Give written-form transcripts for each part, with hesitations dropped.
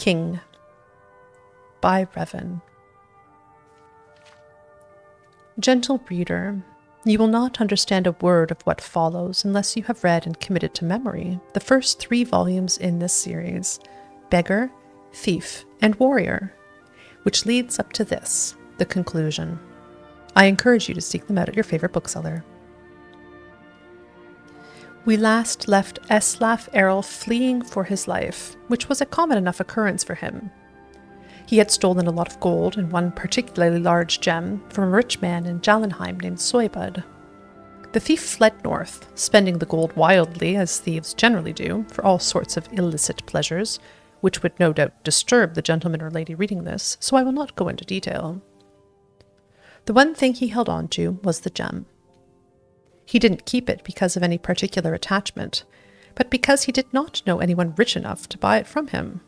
King by Revan. Gentle reader, you will not understand a word of what follows unless you have read and committed to memory the first 3 volumes in this series, Beggar, Thief, and Warrior, which leads up to this, the conclusion. I encourage you to seek them out at your favorite bookseller. We last left Eslaf Errol fleeing for his life, which was a common enough occurrence for him. He had stolen a lot of gold and one particularly large gem from a rich man in Jalenheim named Soybud. The thief fled north, spending the gold wildly, as thieves generally do, for all sorts of illicit pleasures, which would no doubt disturb the gentleman or lady reading this, so I will not go into detail. The one thing he held on to was the gem. He didn't keep it because of any particular attachment, but because he did not know anyone rich enough to buy it from him.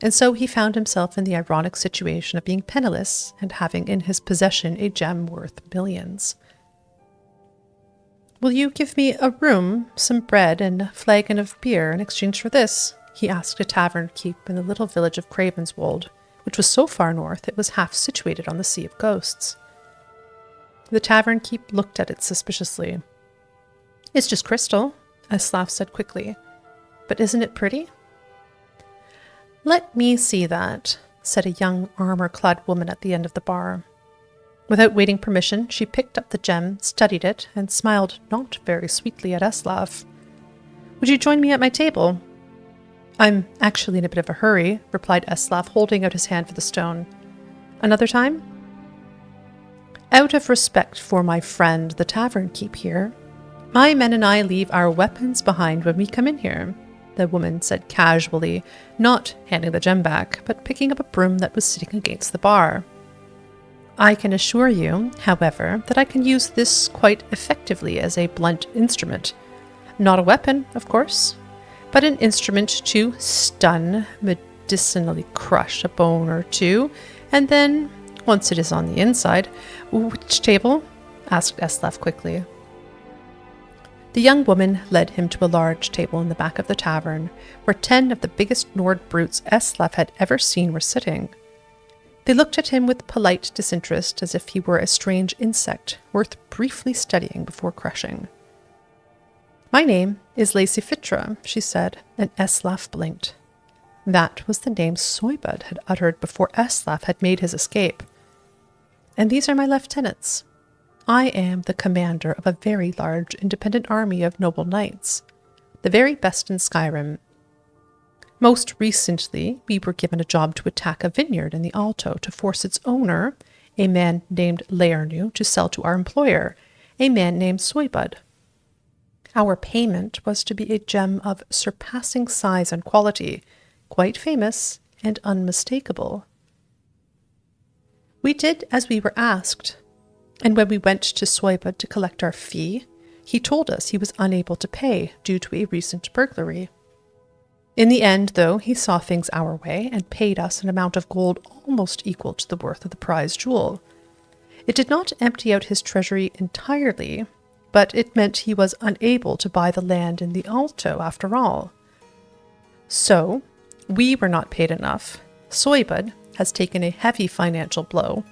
And so he found himself in the ironic situation of being penniless and having in his possession a gem worth millions. "Will you give me a room, some bread, and a flagon of beer in exchange for this?" he asked a tavern keep in the little village of Cravenswold, which was so far north it was half situated on the Sea of Ghosts. The tavern keep looked at it suspiciously. "It's just crystal," Eslaf said quickly. "But isn't it pretty?" "Let me see that," said a young armor-clad woman at the end of the bar. Without waiting permission, she picked up the gem, studied it, and smiled not very sweetly at Eslaf. "Would you join me at my table?" "I'm actually in a bit of a hurry," replied Eslaf, holding out his hand for the stone. "Another time?" "Out of respect for my friend, the tavern keep here, my men and I leave our weapons behind when we come in here," the woman said casually, not handing the gem back, but picking up a broom that was sitting against the bar. "I can assure you, however, that I can use this quite effectively as a blunt instrument. Not a weapon, of course, but an instrument to stun, medicinally crush a bone or two, and then, once it is on the inside—" "Which table?" asked Eslaf quickly. The young woman led him to a large table in the back of the tavern, where 10 of the biggest Nord brutes Eslaf had ever seen were sitting. They looked at him with polite disinterest, as if he were a strange insect worth briefly studying before crushing. "My name is Lacey Fitra," she said, and Eslaf blinked. That was the name Soybud had uttered before Eslaf had made his escape. "And these are my lieutenants. I am the commander of a very large independent army of noble knights, the very best in Skyrim. Most recently, we were given a job to attack a vineyard in the Alto to force its owner, a man named Hrormir, to sell to our employer, a man named Soybud. Our payment was to be a gem of surpassing size and quality, quite famous and unmistakable. We did as we were asked, and when we went to Soybud to collect our fee, he told us he was unable to pay due to a recent burglary. In the end, though, he saw things our way and paid us an amount of gold almost equal to the worth of the prize jewel. It did not empty out his treasury entirely, but it meant he was unable to buy the land in the Alto after all. So, we were not paid enough. Soybud has taken a heavy financial blow,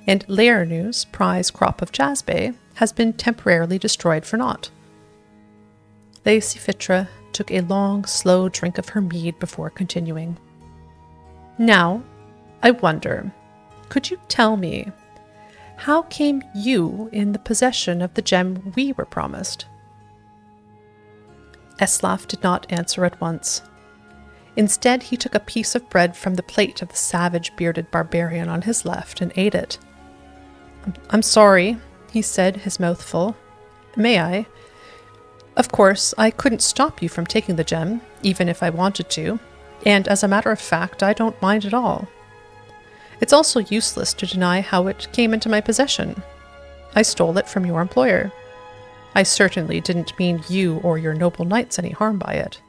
and Hrormir's prize crop of jaspe has been temporarily destroyed for naught." Lacey Fitra took a long, slow drink of her mead before continuing. "Now, I wonder, could you tell me, how came you in the possession of the gem we were promised?" Eslaf did not answer at once. Instead, he took a piece of bread from the plate of the savage bearded barbarian on his left and ate it. "I'm sorry," he said, his mouth full. "May I? Of course, I couldn't stop you from taking the gem, even if I wanted to, and as a matter of fact, I don't mind at all. It's also useless to deny how it came into my possession. I stole it from your employer. I certainly didn't mean you or your noble knights any harm by it,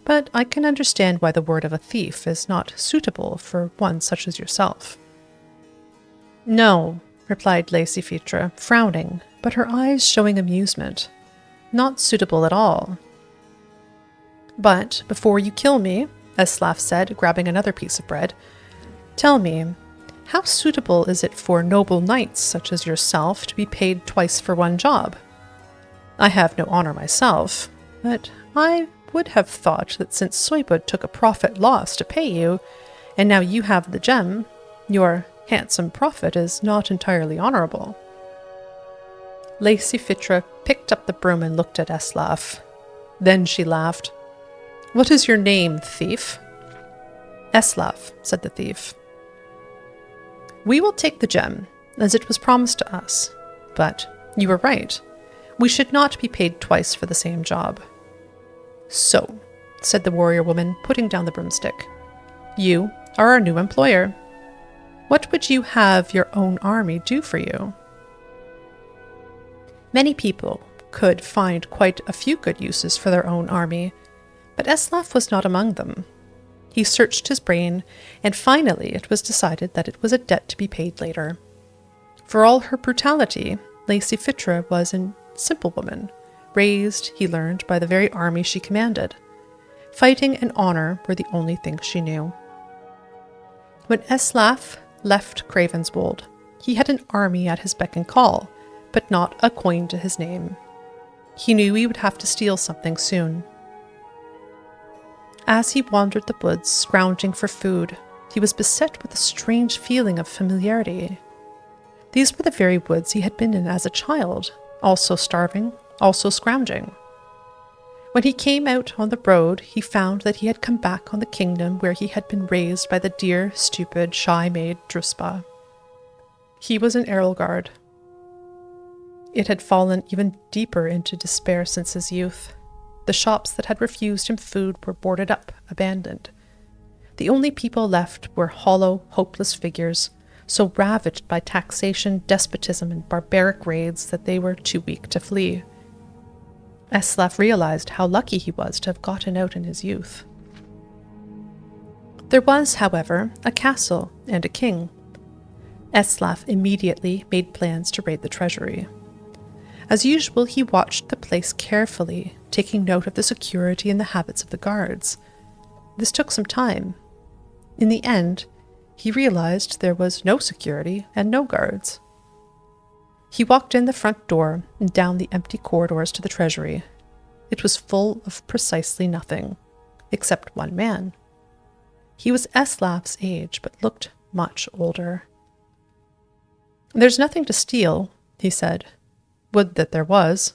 but I can understand why the word of a thief is not suitable for one such as yourself." "No," replied Lacey Fitra, frowning, but her eyes showing amusement. "Not suitable at all. But before you kill me, Eslaf said, grabbing another piece of bread. "Tell me, how suitable is it for noble knights such as yourself to be paid twice for one job? I have no honor myself, but I would have thought that since Soybud took a profit loss to pay you, and now you have the gem, your handsome profit is not entirely honorable." Lacey Fitra picked up the broom and looked at Eslaf. Then she laughed. "What is your name, thief?" "Eslaf," said the thief. "We will take the gem, as it was promised to us. But you were right. We should not be paid twice for the same job." "So," said the warrior woman, putting down the broomstick, "you are our new employer. What would you have your own army do for you?" Many people could find quite a few good uses for their own army, but Eslaf was not among them. He searched his brain, and finally it was decided that it was a debt to be paid later. For all her brutality, Lacey Fitra was a simple woman, raised, he learned, by the very army she commanded. Fighting and honor were the only things she knew. When Eslaf left Cravenswold, he had an army at his beck and call, but not a coin to his name. He knew he would have to steal something soon. As he wandered the woods, scrounging for food, he was beset with a strange feeling of familiarity. These were the very woods he had been in as a child, also starving, also scrounging. When he came out on the road, he found that he had come back on the kingdom where he had been raised by the dear, stupid, shy maid Druspa. He was in Erlgard. It had fallen even deeper into despair since his youth. The shops that had refused him food were boarded up, abandoned. The only people left were hollow, hopeless figures, so ravaged by taxation, despotism, and barbaric raids that they were too weak to flee. Eslaf realized how lucky he was to have gotten out in his youth. There was, however, a castle and a king. Eslaf immediately made plans to raid the treasury. As usual, he watched the place carefully, taking note of the security and the habits of the guards. This took some time. In the end, he realized there was no security and no guards. He walked in the front door and down the empty corridors to the treasury. It was full of precisely nothing, except one man. He was Eslaf's age, but looked much older. "There's nothing to steal," he said. "Would that there was."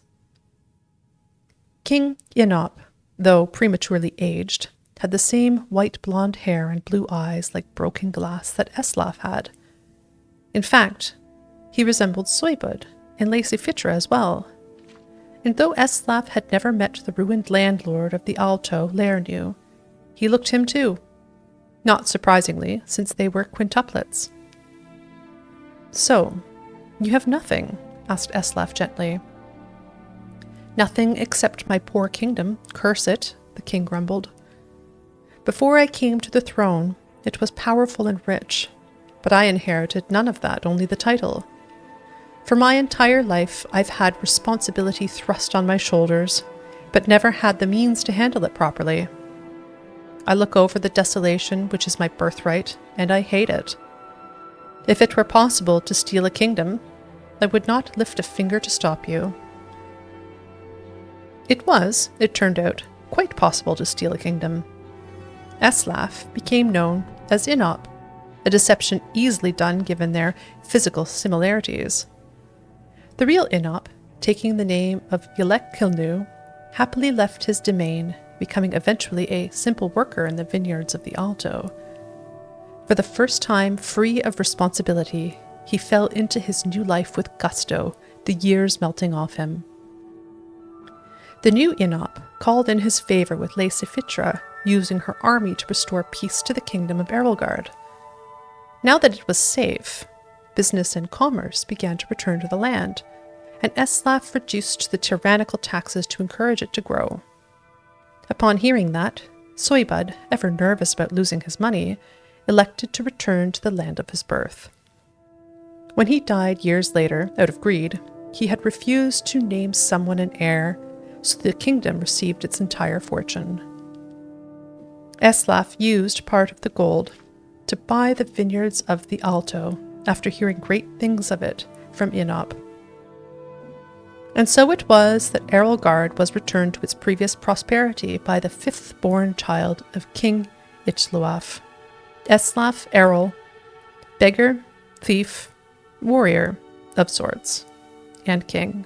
King Inop, though prematurely aged, had the same white blonde hair and blue eyes like broken glass that Eslaf had. In fact, he resembled Soybud and Lacey Fitra as well. And though Eslaf had never met the ruined landlord of the Alto, Lernu, he looked him too. Not surprisingly, since they were quintuplets. "So, you have nothing?" asked Eslaf gently. "Nothing except my poor kingdom, curse it," the king grumbled. "Before I came to the throne, it was powerful and rich, but I inherited none of that, only the title. For my entire life, I've had responsibility thrust on my shoulders, but never had the means to handle it properly. I look over the desolation which is my birthright, and I hate it. If it were possible to steal a kingdom, I would not lift a finger to stop you." It was, it turned out, quite possible to steal a kingdom. Eslaf became known as Inop, a deception easily done given their physical similarities. The real Inop, taking the name of Yelek Kilnu, happily left his domain, becoming eventually a simple worker in the vineyards of the Alto. For the first time free of responsibility, he fell into his new life with gusto, the years melting off him. The new Inop called in his favor with Lacey Fitra, using her army to restore peace to the kingdom of Erlgard. Now that it was safe, business and commerce began to return to the land, and Eslaf reduced the tyrannical taxes to encourage it to grow. Upon hearing that, Soybud, ever nervous about losing his money, elected to return to the land of his birth. When he died years later, out of greed, he had refused to name someone an heir, so the kingdom received its entire fortune. Eslaf used part of the gold to buy the vineyards of the Alto after hearing great things of it from Inop. And so it was that Erelgard was returned to its previous prosperity by the fifth-born child of King Ichluaf, Eslaf Errol, beggar, thief, warrior of sorts, and king.